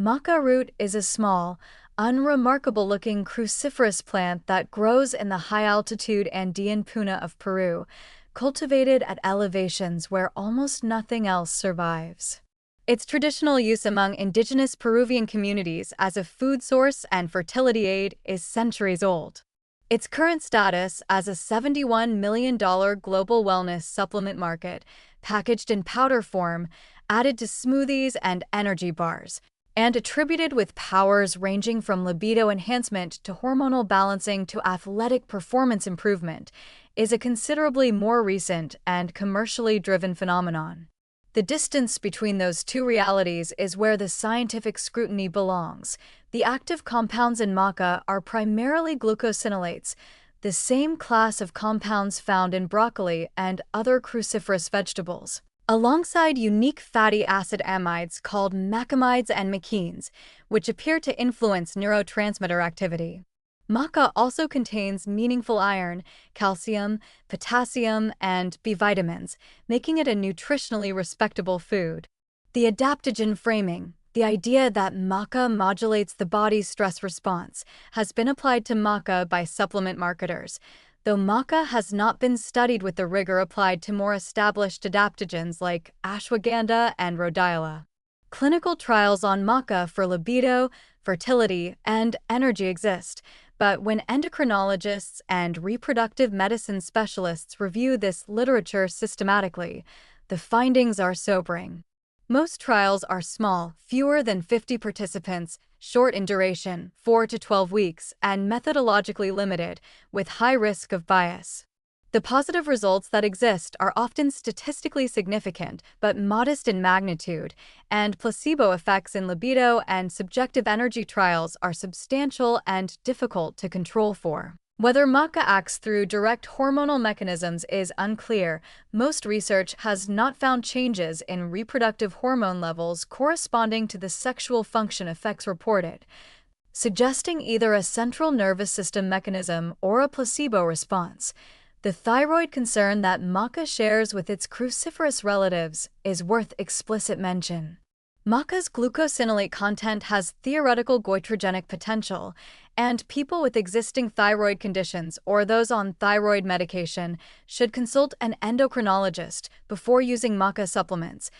Maca root is a small, unremarkable-looking cruciferous plant that grows in the high-altitude Andean puna of Peru, cultivated at elevations where almost nothing else survives. Its traditional use among indigenous Peruvian communities as a food source and fertility aid is centuries old. Its current status as a $71 million global wellness supplement market, packaged in powder form, added to smoothies and energy bars, and attributed with powers ranging from libido enhancement to hormonal balancing to athletic performance improvement, is a considerably more recent and commercially driven phenomenon. The distance between those two realities is where the scientific scrutiny belongs. The active compounds in maca are primarily glucosinolates, the same class of compounds found in broccoli and other cruciferous vegetables, alongside unique fatty acid amides called macamides and machenes, which appear to influence neurotransmitter activity. Maca also contains meaningful iron, calcium, potassium, and B vitamins, making it a nutritionally respectable food. The adaptogen framing, the idea that maca modulates the body's stress response, has been applied to maca by supplement marketers, though maca has not been studied with the rigor applied to more established adaptogens like ashwagandha and rhodiola. Clinical trials on maca for libido, fertility, and energy exist, but when endocrinologists and reproductive medicine specialists review this literature systematically, the findings are sobering. Most trials are small, fewer than 50 participants, short in duration, 4 to 12 weeks, and methodologically limited, with high risk of bias. The positive results that exist are often statistically significant but modest in magnitude, and placebo effects in libido and subjective energy trials are substantial and difficult to control for. Whether maca acts through direct hormonal mechanisms is unclear. Most research has not found changes in reproductive hormone levels corresponding to the sexual function effects reported, suggesting either a central nervous system mechanism or a placebo response. The thyroid concern that maca shares with its cruciferous relatives is worth explicit mention. Maca's glucosinolate content has theoretical goitrogenic potential, and people with existing thyroid conditions or those on thyroid medication should consult an endocrinologist before using maca supplements,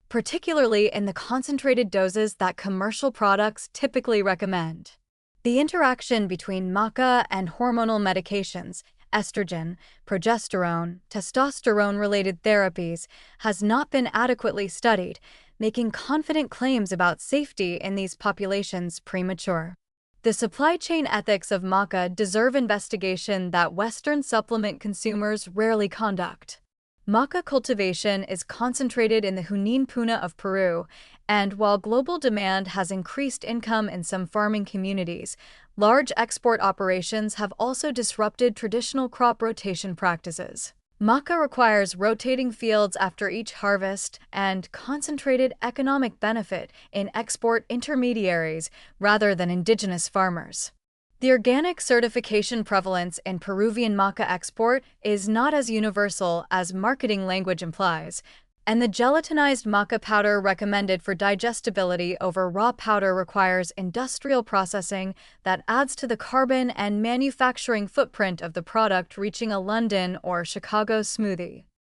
particularly in the concentrated doses that commercial products typically recommend. The interaction between maca and hormonal medications, estrogen, progesterone, testosterone-related therapies, has not been adequately studied, making confident claims about safety in these populations premature. The supply chain ethics of maca deserve investigation that Western supplement consumers rarely conduct. Maca cultivation is concentrated in the Junín Puna of Peru, and while global demand has increased income in some farming communities, large export operations have also disrupted traditional crop rotation practices. Maca requires rotating fields after each harvest and concentrated economic benefit in export intermediaries rather than indigenous farmers. The organic certification prevalence in Peruvian maca export is not as universal as marketing language implies, and the gelatinized maca powder recommended for digestibility over raw powder requires industrial processing that adds to the carbon and manufacturing footprint of the product, reaching a London or Chicago smoothie.